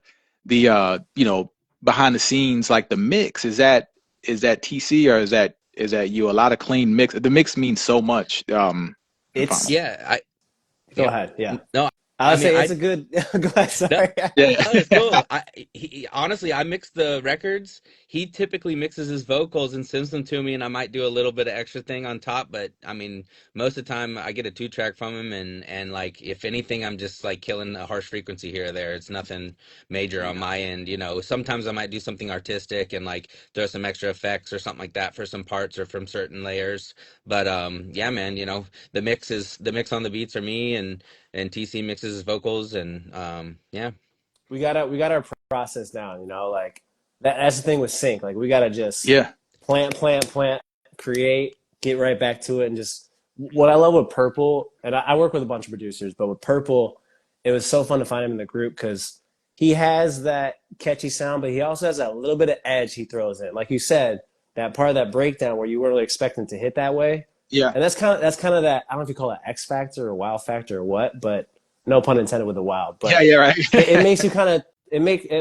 behind the scenes, like the mix, is that TC, or is that you? A lot of clean mix. The mix means so much. It's Yeah, Go yeah. ahead. Yeah, No, I I would mean, say it's a good. Go ahead. no, Sorry. Yeah. no, it's cool. Honestly, I mix the records. He typically mixes his vocals and sends them to me, and I might do a little bit of extra thing on top. But I mean, most of the time, I get a 2-track from him, and like if anything, I'm just like killing a harsh frequency here or there. It's nothing major on my end. Sometimes I might do something artistic and like throw some extra effects or something like that for some parts or from certain layers. But yeah, man, the mix on the beats are me, and TC mixes his vocals, and yeah. We got our process down. Like that's the thing with sync. Like we gotta just Yeah. plant, create, get right back to it, and just what I love with Purple. And I work with a bunch of producers, but with Purple, it was so fun to find him in the group because he has that catchy sound, but he also has that little bit of edge he throws in. Like you said, that part of that breakdown where you weren't really expecting to hit that way. Yeah. And that's kind of that, I don't know if you call it X factor or wow factor or what, but no pun intended with the wow. But Yeah. Right. it makes you kind of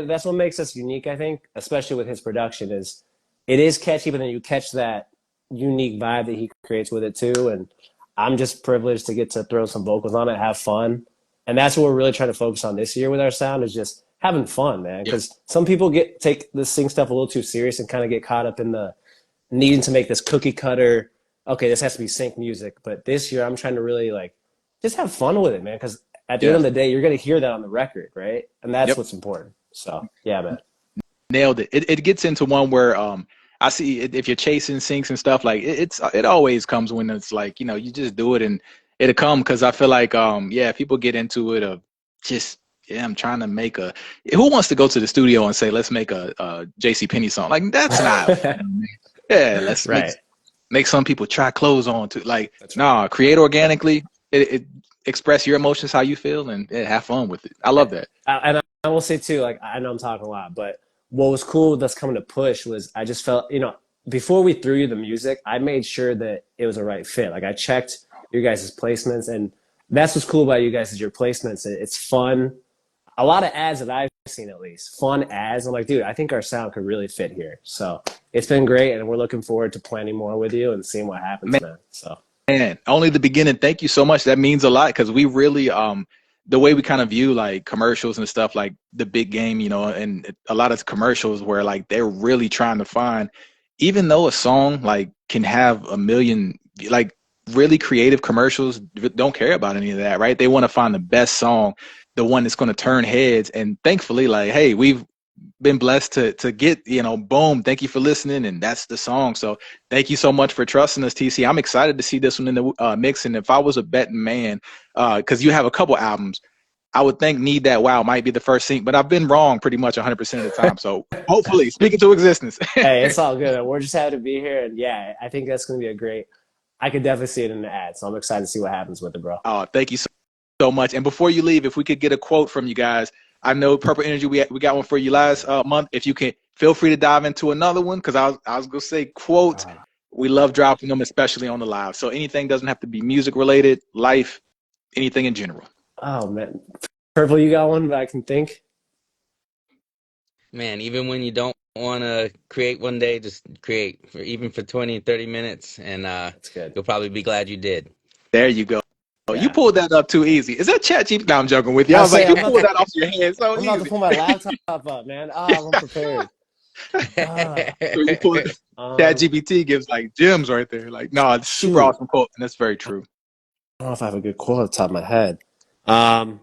that's what makes us unique, I think, especially with his production. Is it is catchy, but then you catch that unique vibe that he creates with it too. And I'm just privileged to get to throw some vocals on it, have fun, and that's what we're really trying to focus on this year with our sound, is just having fun, man. Yeah. Because some people take this sing stuff a little too serious and kind of get caught up in the needing to make this cookie cutter. Okay, this has to be sync music, but this year I'm trying to really like just have fun with it, man. Because at the end Yeah. of the day, you're gonna hear that on the record, right? And that's Yep. what's important. So yeah, man. Nailed it. It gets into one where I see it, if you're chasing syncs and stuff like it always comes when it's like you just do it and it'll come because I feel like yeah, people get into it of just yeah, I'm trying to make a who wants to go to the studio and say let's make a JC Penney song, like that's not fun, man. Yeah, let's Right. make some people try clothes on too, like That's right. nah, create organically. It express your emotions how you feel and yeah, have fun with it. I love that. And I will say too, like I know I'm talking a lot, but what was cool that's coming to Push was I just felt, before we threw you the music, I made sure that it was a right fit. Like I checked your guys' placements, and that's what's cool about you guys is your placements. It's fun. A lot of ads that I've seen, at least fun ads. I'm like, dude, I think our sound could really fit here. So it's been great, and we're looking forward to planning more with you and seeing what happens, man. So Man, only the beginning. Thank you so much. That means a lot because we really the way we kind of view like commercials and stuff like the big game, and a lot of commercials where like they're really trying to find even though a song like can have a million like really creative commercials don't care about any of that, right? They want to find the best song, the one that's going to turn heads and thankfully like hey, we've been blessed to get boom, thank you for listening and that's the song. So thank you so much for trusting us, TC. I'm excited to see this one in the mix, and if I was a betting man, because you have a couple albums, I would think Need That Wow might be the first sync, but I've been wrong pretty much 100% of the time, so hopefully speak into existence. hey, it's all good. We're just happy to be here, and yeah, I think that's going to be a great. I could definitely see it in the ad, so I'm excited to see what happens with it, bro. Thank you so much. And before you leave, if we could get a quote from you guys, I know Purple Energy, we got one for you last month. If you can, feel free to dive into another one because I was gonna say quotes. We love dropping them, especially on the live. So anything doesn't have to be music related, life, anything in general. Oh man, Purple, you got one that I can think. Man, even when you don't want to create one day, just create even for 20, 30 minutes, and That's good. you'll probably be glad you did. There you go. Oh, you Yeah, pulled that up too easy. Is that ChatGPT? No, I'm joking with you. I I was like, say you pulled that off your head so I'm about to easy. pull my laptop up, man. I'm unprepared. So you pulled Um, ChatGPT gives like gems right there. Like, no, it's super shoot, awesome quote, and that's very true. I don't know if I have a good quote at the top of my head. Um,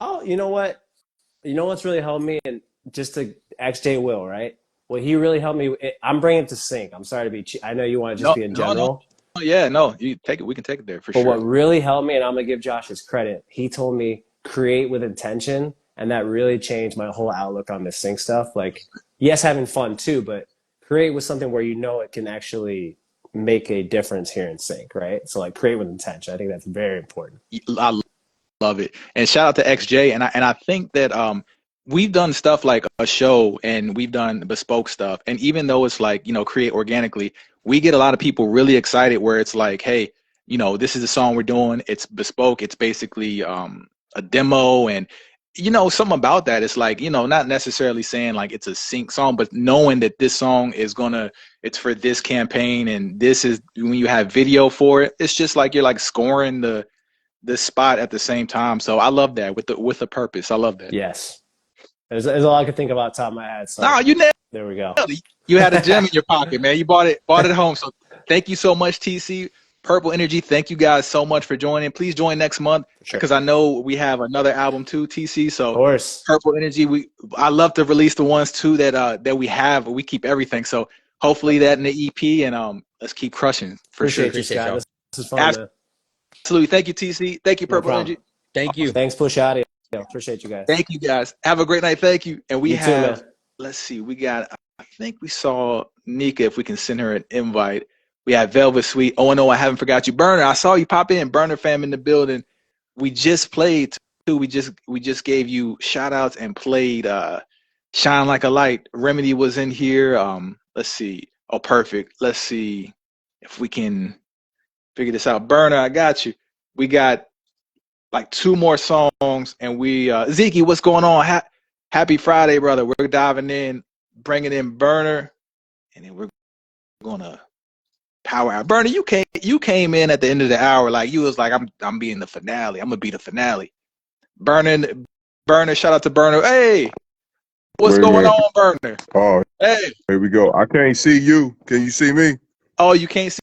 oh, you know what? You know what's really helped me, and just to XJ Will, right? What he really helped me. I'm bringing it to sync. I'm sorry to be. I know you want to just No, be in no, no. general. Yeah, no, you take it. We can take it there for But what sure. really helped me, and I'm gonna give Josh his credit, he told me create with intention, and that really changed my whole outlook on this sync stuff. Like, yes, having fun too, but create with something where you know it can actually make a difference here in sync, right? So like create with intention. I think that's very important. I love it. And shout out to XJ. And I think that we've done stuff like a show and we've done bespoke stuff. And even though it's like, create organically, we get a lot of people really excited where it's like, hey, this is the song we're doing. It's bespoke. It's basically a demo. And something about that. It's like, not necessarily saying like it's a sync song, but knowing that this song is it's for this campaign and this is when you have video for it, it's just like you're like scoring this spot at the same time. So I love that with the purpose. I love that. Yes, there's all I could think about top of my head. So No, you nailed there we go. it. You had a gem in your pocket, man. You bought it home. So thank you so much, TC. Purple Energy, thank you guys so much for joining. Please join next month Sure. because I know we have another album too, TC. Of So course. Purple Energy, I love to release the ones too that we have. We keep everything. So hopefully that in the EP and let's keep crushing for Appreciate sure. you, Appreciate Scott. y'all. This is fun, man. Absolutely. Thank you, TC. Thank you, No Purple problem. Energy. Thank you. Thanks, PUSH.audio. Appreciate you guys. Thank you guys. Have a great night. Thank you. And we You too, have, man. let's see, I think we saw Nika, if we can send her an invite. We have Velvet Sweet. Oh, no, I haven't forgot you. Burner, I saw you pop in. Burner fam in the building. We just played too. We just gave you shout outs and played Shine Like a Light. Remedy was in here. Let's see. Oh, perfect. Let's see if we can figure this out. Burner, I got you. We got like two more songs, and we Zeke, what's going on? Happy Friday, brother. We're diving in, bringing in Burner, and then we're gonna power out. Burner, you came in at the end of the hour like you was like I'm being the finale. I'm gonna be the finale. Burner, shout out to Burner. Hey, what's Wait a going minute. on, Burner? Oh, Hey, here we go. I can't see you. Can you see me? oh, you can't see.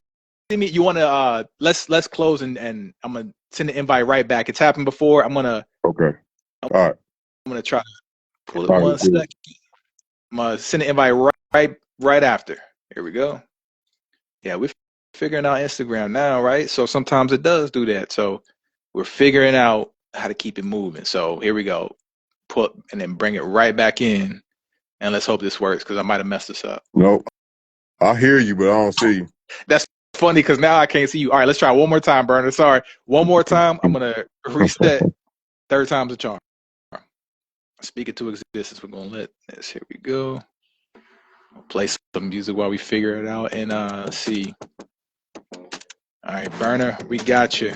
me? You want to let's close and I'm gonna send the invite right back. It's happened before. Okay. All right. I'm gonna try to pull it All right. one Good. second. I'm gonna send the invite right after. Here we go. Yeah, we're figuring out Instagram now, right? So sometimes it does do that. So we're figuring out how to keep it moving. So here we go. Put and then bring it right back in, and let's hope this works because I might have messed this up. Nope. I hear you, but I don't see you. That's funny because now I can't see you. All right, let's try one more time, Burner. Sorry, one more time. I'm gonna reset. Third time's a charm. Speak it to existence. We're gonna let this. Here we go. We'll play some music while we figure it out and see. All right, Burner, we got you.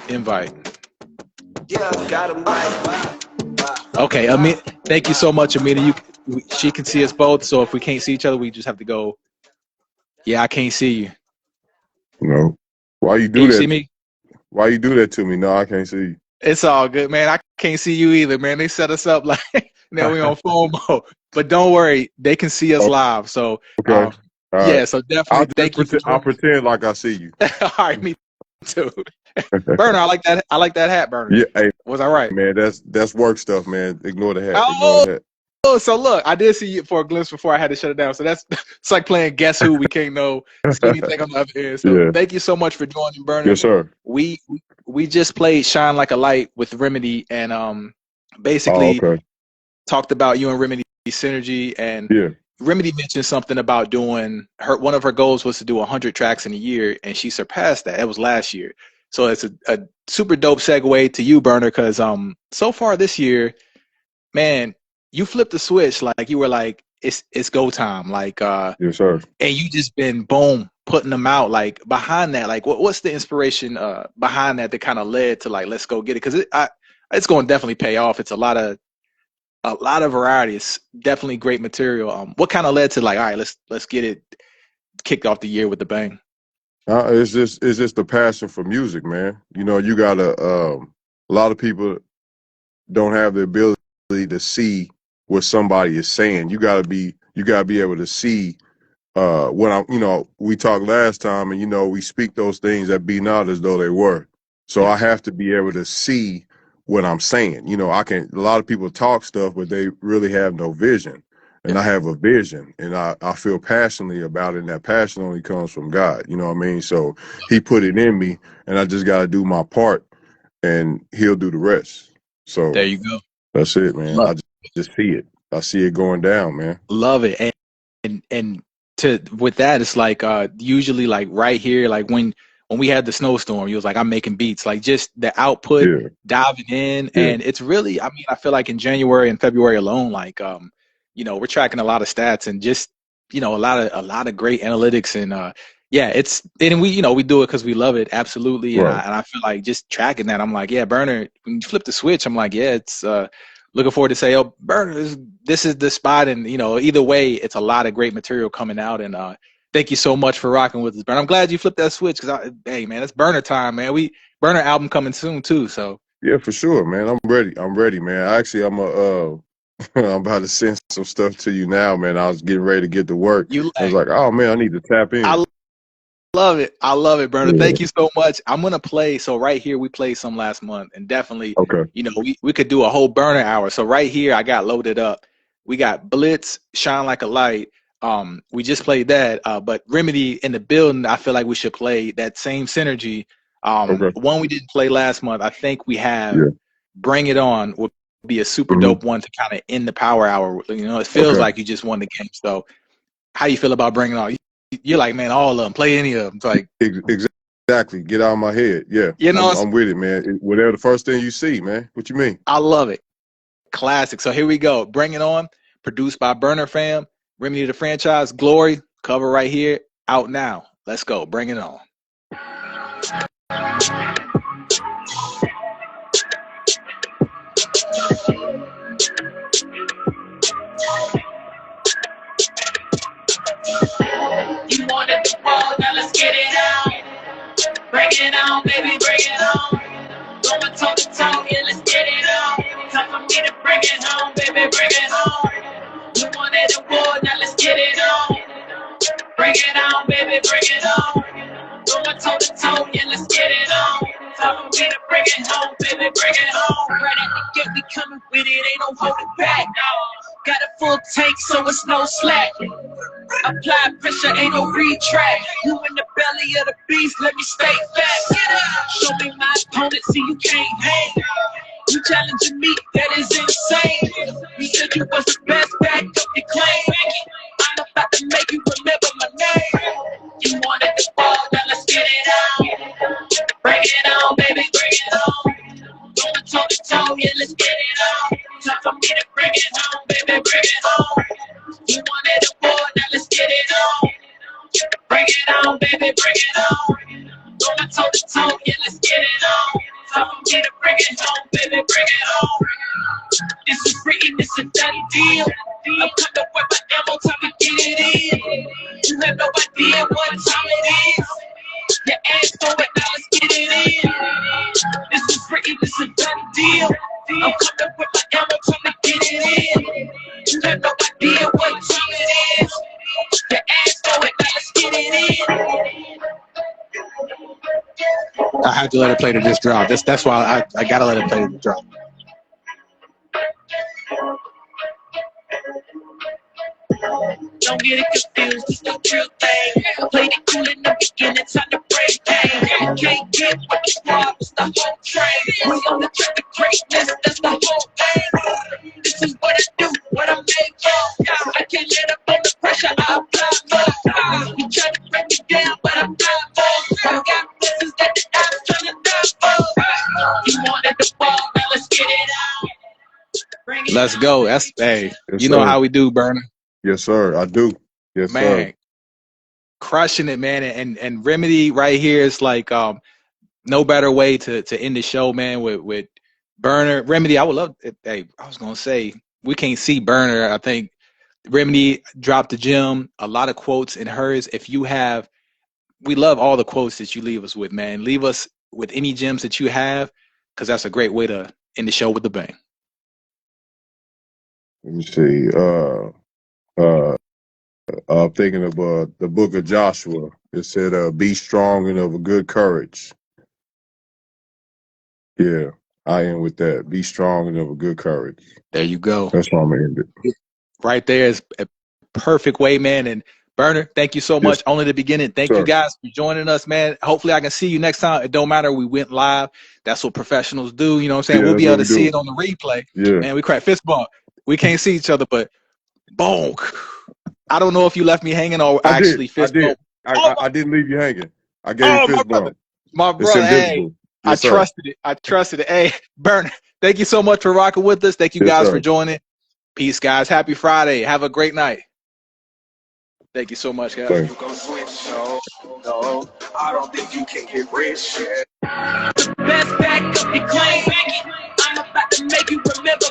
Invite. Yeah, got him right. Okay, thank you so much, Amina. She can see us both, so if we can't see each other, we just have to go. Yeah, I can't see you. No. Why you Can do you that? see me? Why you do that to me? No, I can't see you. It's all good, man. I can't see you either, man. They set us up like now we on phone mode. But don't worry, they can see us live. So Okay. All yeah, right. so definitely thank you for I'll joining. pretend like I see you. All right, me too. Burner, I like that hat, Burner. Yeah, hey, Was I right? man, that's work stuff, man. Ignore the hat. Oh, Ignore the hat. so look, I did see you for a glimpse before I had to shut it down. So that's it's like playing Guess Who. We can't see anything on the other end. So Yeah. thank you so much for joining, Burner. Yes, sir. We just played Shine Like a Light with Remedy and basically Oh, okay. talked about you and Remedy synergy, and Yeah. Remedy mentioned something about doing one of her goals was to do 100 tracks in a year, and she surpassed that. It was last year. So it's a super dope segue to you, Burner, because so far this year, man, you flipped the switch. Like you were like, it's go time. Like Yes, sir. and you just been boom putting them out. Like behind that, like what's the inspiration behind that kind of led to like let's go get it? Because it's going to definitely pay off. It's a lot of variety. It's definitely great material. What kind of led to like, all right, let's get it kicked off the year with the bang? It's just the passion for music, man. You know, you gotta. A lot of people don't have the ability to see what somebody is saying. You gotta be able to see what I'm. You know, we talked last time, and you know, we speak those things that be not as though they were. So I have to be able to see what I'm saying. You know, a lot of people talk stuff, but they really have no vision. And I have a vision, and I feel passionately about it, and that passion only comes from God. You know what I mean? So he put it in me, and I just got to do my part, and he'll do the rest. So There you go. that's it, man. I just see it. I see it going down, man. Love it. And with that, it's like usually like right here, like when we had the snowstorm, you was like, I'm making beats, like just the output, diving in. Yeah. And it's really, I mean, I feel like in January and February alone, like you know, we're tracking a lot of stats and just, you know, a lot of great analytics and yeah, and we, you know, we do it because we love it. Absolutely. And Right. I feel like just tracking that, I'm like, yeah, Burner, when you flip the switch, I'm like, yeah, it's looking forward to say, oh, Burner, this is the spot. And, you know, either way, it's a lot of great material coming out. And thank you so much for rocking with us, Burner. I'm glad you flipped that switch because, hey, man, it's Burner time, man. Burner album coming soon, too. So Yeah, for sure, man. I'm ready, man. Actually, I'm about to send some stuff to you now, man. I was getting ready to get to work. I was like, oh, man, I need to tap in. I love it, Burner. Yeah. Thank you so much. I'm gonna play. So right here, we played some last month, and definitely, Okay. you know, we could do a whole Burner hour. So right here, I got loaded up. We got Blitz, Shine Like a Light. We just played that, but Remedy in the building. I feel like we should play that same synergy. Okay. One we didn't play last month. I think we have Bring It On would be a super dope one to kind of end the power hour. You know, it feels like you just won the game. So how you feel about Bring It On? You're like, man, all of them, play any of them. It's like exactly, get out of my head. Yeah, you know, I'm with it, man. Whatever the first thing you see, man. What you mean? I love it. Classic. So here we go. Bring It On, produced by Burner Fam, Remedy the Franchise, Glory, cover right here, out now. Let's go. Bring it on. You wanted the ball, now let's get it on. Bring it on, baby, bring it on. Going toe to toe, yeah, let's get it on. Time for me to bring it home, baby, bring it home. You wanted the ball, now let's get it on. Bring it on, baby, bring it on. bring it home, baby, bring it home. Right at the gate, we coming with it, ain't no holding back. Got a full tank, so it's no slack. Apply pressure, ain't no retract. You in the belly of the beast, let me stay fat. Show me my opponent, see you can't hang. You challenging me, that is insane. You said you was the best, back up your claim. I'm about to make you remember my name. You wanted the ball, now let's get it on. Bring it on, baby, bring it on. Going toe to toe, yeah, let's get it on. Time for me to bring it home, baby, bring it home. You wanted the ball, now let's get it on. Bring it on, baby, bring it on. Going toe to toe, yeah, let's get it on. Time for me to bring it home, baby, bring it home. This is written, it's a done deal. I'm coming with my ammo, time to get it in. You have no idea what time it is. Your ass know it, now let's get it in. This is written, it's a done deal. I'm coming with my ammo, time to get it in. You have no idea what time it is. Your ass know it, now let's get it in. I had to let it play to this drop. That's why I gotta let it play to the drop. Don't get it confused, it's the real thing. I played it cool in the beginning, time to break game. You can't get what you want, it's the whole train. We on the track to greatness, that's the whole thing. This is what I do, what I make for. I can't let up on the pressure, I apply for. You try to break me down, but I'm not for. I got business that the app's trying to die for. You wanted the ball, now let's get it out. Let's go. That's hey. Yes, You know sir. how we do, Burner. Yes, sir. I do. Yes, Man, sir. crushing it, man. And Remedy right here is like no better way to end the show, man, with Burner. Remedy, I would love hey, I was gonna say we can't see Burner. I think Remedy dropped the gem, a lot of quotes in hers. If you have we love all the quotes that you leave us with, man. Leave us with any gems that you have, because that's a great way to end the show with the bang. Let me see. I'm thinking of the book of Joshua. It said, "Be strong and of a good courage." Yeah, I am with that. Be strong and of a good courage. There you go. That's how I'm gonna end it. Right there is a perfect way, man. And Burner, thank you so Yes, much. Only the beginning. Thank you sir. guys for joining us, man. Hopefully I can see you next time. It don't matter. We went live. That's what professionals do. You know what I'm saying? Yeah, We'll that's be what able to we see it do. on the replay. Yeah, Man, we crack fist bump. We can't see each other, but boom. I don't know if you left me hanging or I did. actually I fist did. bump. Oh, I didn't leave you hanging. I gave you oh, my fist brother. bump. My It's brother. Hey, invisible. I Yes, sir. trusted it. I trusted it. Hey, Burner, thank you so much for rocking with us. Thank you Yes, guys for sir. joining. Peace, guys. Happy Friday. Have a great night. Thank you so much, guys. Thanks. You gon' switch, no, I don't think you can get rich. Best back up your claim. I'm about to make you remember